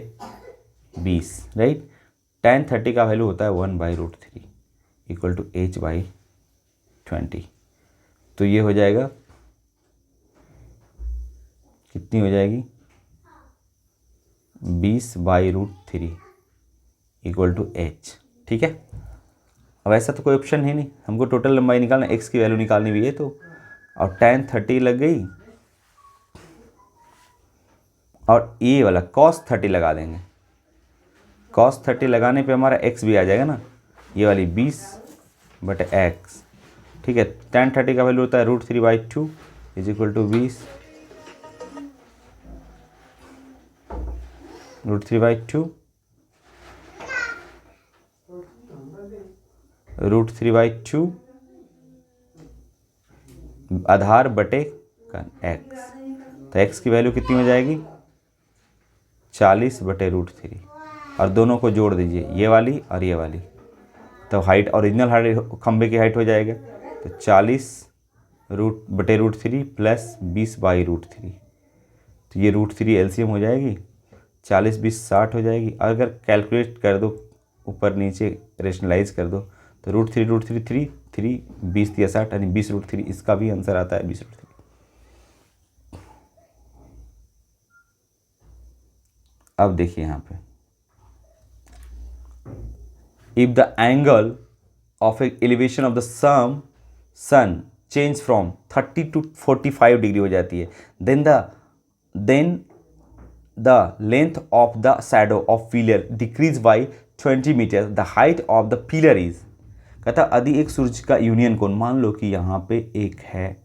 [SPEAKER 1] राइट। tan 30 का वैल्यू होता है 1/√3 इक्वल टू h/20। तो ये हो जाएगा, कितनी हो जाएगी, 20/√3 इक्वल टू h। ठीक है, अब ऐसा तो कोई ऑप्शन है नहीं, हमको टोटल लंबाई निकालना, x की वैल्यू निकालनी भी है तो, और tan 30 लग गई, और ये वाला cos 30 लगा देंगे। cos 30 लगाने पे हमारा x भी आ जाएगा ना, ये वाली 20/x। ठीक है, tan 30 का वैल्यू होता है √3/2 इज इक्वल टू 20 √3/2 √3/2 आधार बटे का x, तो x की वैल्यू कितनी हो जाएगी, 40/√3, और दोनों को जोड़ दीजिए, ये वाली और ये वाली, तो हाइट, ओरिजिनल हाइट खंबे की हाइट हो जाएगा, तो 40/√3 प्लस 20/√3, तो ये √3 एलसीएम हो जाएगी, 40-20-60 हो जाएगी। अगर कैलकुलेट कर दो ऊपर नीचे रेशनलाइज कर दो, तो √3 3 20 या 60, यानी 20√3, इसका भी आंसर आता है 20√3। अब देखिए यहाँ पे, if the angle of elevation of the sun change from 30 to 45 degree हो जाती है, then the length of the shadow of pillar decrease by 20 metre, the height of the pillar is. कहता यदि एक सूर्य का यूनियन कोण, मान लो कि यहाँ पे एक है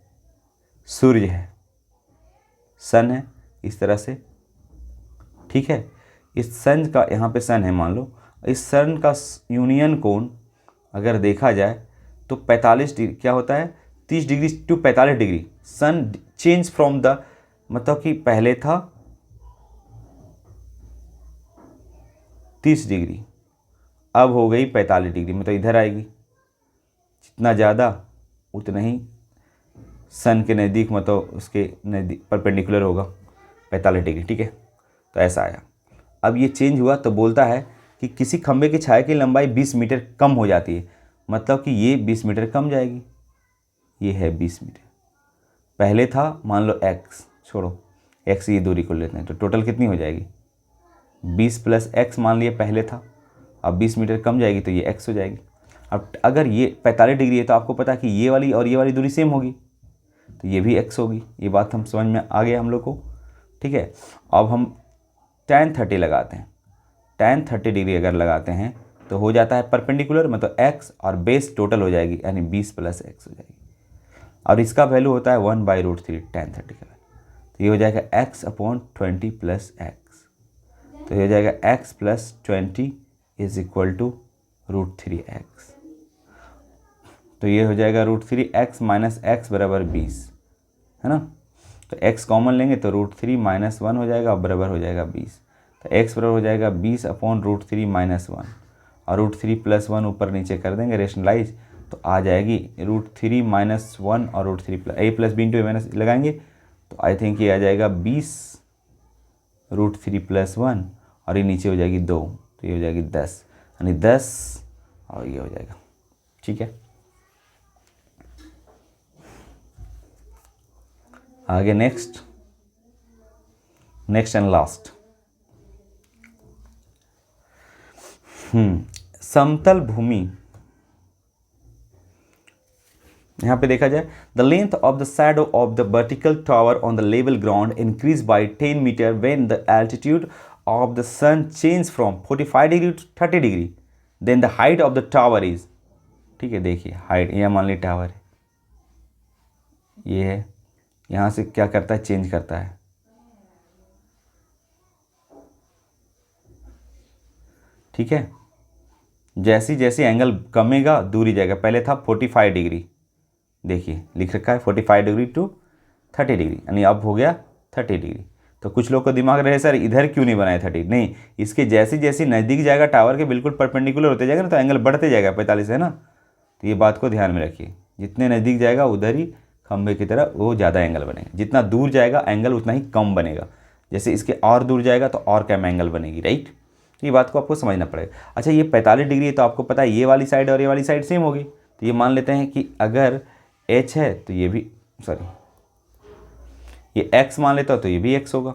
[SPEAKER 1] सूर्य है, सन है इस तरह से, ठीक है, इस सन का, यहाँ पे सन है मान लो, इस सन का यूनियन कोण अगर देखा जाए तो 45 डिग्री, क्या होता है, 30 degree to 45 degree. Sun change from the, मतलब कि पहले था 30 डिग्री, अब हो गई 45 डिग्री, मतलब इधर आएगी, जितना ज़्यादा उतना ही सन के नज़दीक, मतलब उसके नज़दीक परपेंडिकुलर होगा 45 डिग्री। ठीक है, तो ऐसा आया। अब ये चेंज हुआ तो बोलता है कि किसी खंभे की छाया की लंबाई 20 मीटर कम हो जाती है, मतलब कि ये 20 मीटर कम जाएगी, ये है 20 मीटर, पहले था मान लो x, छोड़ो x की दूरी को लेते हैं, तो टोटल कितनी हो जाएगी, 20 प्लस x मान लिए पहले था, अब 20 मीटर कम जाएगी तो ये x हो जाएगी। अब अगर ये 45 डिग्री है तो आपको पता है कि ये वाली और ये वाली दूरी सेम होगी, तो ये भी x होगी। ये बात हम समझ में आ गया हम लोग को। ठीक है, अब हम tan 30 लगाते हैं, tan 30 डिग्री अगर लगाते हैं तो हो जाता है परपेंडिकुलर, मतलब x और बेस टोटल हो जाएगी, यानी 20 प्लस x हो जाएगी, और इसका वैल्यू होता है 1/√3 tan 30 का, तो ये हो जाएगा x/20 प्लस x, तो ये हो जाएगा x + 20 is equal to √3x। तो ये हो जाएगा √3x माइनस एक्स बराबर 20, है ना। तो x कॉमन लेंगे तो √3 माइनस 1 हो जाएगा, बराबर हो जाएगा 20। तो x बराबर हो जाएगा 20 अपॉन √3 माइनस 1, और √3 प्लस 1 ऊपर नीचे कर देंगे रेशनलाइज, तो आ जाएगी √3 माइनस 1 और √3 plus a plus b into a minus लगाएंगे तो आई थिंक ये आ जाएगा 20 √3 प्लस 1, और ये नीचे हो जाएगी 2, तो ये हो जाएगी 10, यानी 10 और ये हो जाएगा। ठीक है, आगे नेक्स्ट एंड लास्ट। समतल भूमि, यहां पे देखा जाए the length of the shadow of the vertical tower on the level ground increase by 10 metre when the altitude of the sun change from 45 degree to 30 degree, then the height of the tower is. ठीक है, देखिए हाइट, यह मान ली टावर है, ये है, यहां से क्या करता है, चेंज करता है। ठीक है, जैसे जैसे एंगल कमेगा दूरी जाएगा, पहले था 45 डिग्री, देखिए लिख रखा है 45 डिग्री टू 30 डिग्री, यानी अब हो गया 30 डिग्री। तो कुछ लोग को दिमाग रहे सर इधर क्यों नहीं बनाए 30, नहीं, इसके जैसे जैसे नज़दीक जाएगा टावर के बिल्कुल परपेंडिकुलर होते जाएगा ना, तो एंगल बढ़ते जाएगा 45, है ना। तो ये बात को ध्यान में रखिए, जितने नज़दीक जाएगा उधर ही खंबे की तरह वो ज़्यादा एंगल बनेगा, जितना दूर जाएगा एंगल उतना ही कम बनेगा, जैसे इसके और दूर जाएगा तो और कम एंगल बनेगी, राइट। तो ये बात को आपको समझना पड़ेगा। अच्छा, ये 45 डिग्री है तो आपको पता है ये वाली साइड और ये वाली साइड सेम होगी, तो ये मान लेते हैं कि अगर h है तो ये भी, सॉरी ये x मान लेता हो तो ये भी x होगा,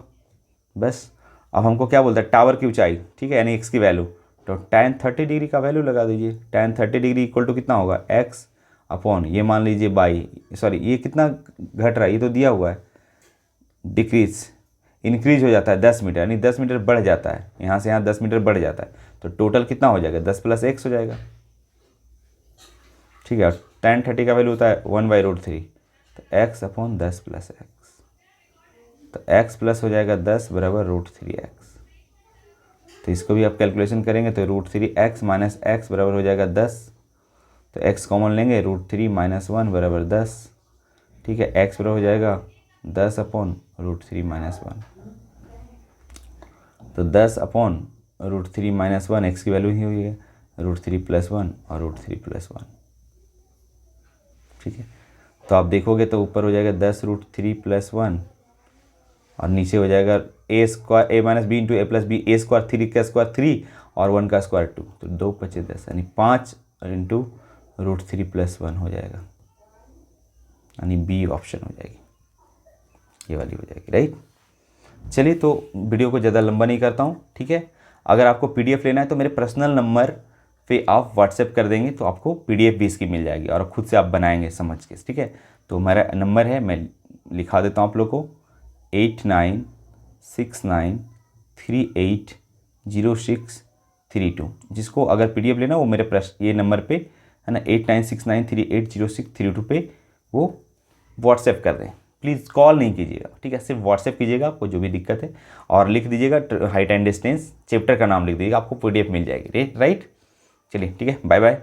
[SPEAKER 1] बस। अब हमको क्या बोलता है, टावर की ऊंचाई, ठीक है, यानी x की वैल्यू, तो tan 30 डिग्री का वैल्यू लगा दीजिए। tan 30 डिग्री इक्वल टू कितना होगा, x अपॉन ये मान लीजिए बाई, सॉरी ये कितना घट रहा है, ये तो दिया हुआ है, डिक्रीज इंक्रीज हो जाता है 10 मीटर, यानी 10 मीटर बढ़ जाता है, यहाँ से यहाँ 10 मीटर बढ़ जाता है, तो टोटल कितना हो जाएगा, 10 प्लस x हो जाएगा। ठीक है, tan 30 का वैल्यू होता है 1/√3, तो x अपॉन 10 प्लस एक्स, तो x प्लस हो जाएगा 10 बराबर √3x। तो इसको भी आप कैलकुलेशन करेंगे तो √3x माइनस एक्स बराबर हो जाएगा 10, तो x कॉमन लेंगे, √3 माइनस 1 बराबर 10। ठीक है, x बराबर हो जाएगा 10 अपॉन √3 माइनस 1, तो 10 अपॉन √3 माइनस 1, एक्स की वैल्यू ही हुई है √3 प्लस 1 और √3 प्लस 1। ठीक है, तो आप देखोगे तो ऊपर हो जाएगा 10 √3 प्लस 1, और नीचे हो जाएगा a square a minus b into a plus b, a square 3 का स्क्वायर 3 और 1 का स्क्वायर 2, तो 2 × 5 = 10, यानी 5 इंटू √3 प्लस 1 हो जाएगा, यानी बी ऑप्शन हो जाएगी, ये वाली हो जाएगी, राइट। चलिए, तो वीडियो को ज़्यादा लंबा नहीं करता हूँ। ठीक है, अगर आपको PDF लेना है तो मेरे पर्सनल नंबर पे आप व्हाट्सएप कर देंगे तो आपको PDF भी इसकी मिल जाएगी, और खुद से आप बनाएंगे समझ के। ठीक है, तो मेरा नंबर है, मैं लिखा देता हूँ आप लोग को, 8969380632। जिसको अगर PDF लेना वो मेरे ये नंबर पे है ना, 8969380632 पे वो व्हाट्सएप कर दें। प्लीज़ कॉल नहीं कीजिएगा, ठीक है, सिर्फ व्हाट्सएप कीजिएगा आपको जो भी दिक्कत है, और लिख दीजिएगा हाइट एंड डिस्टेंस, चैप्टर का नाम लिख दीजिएगा, आपको PDF मिल जाएगी, राइट। चलिए ठीक है, बाय बाय।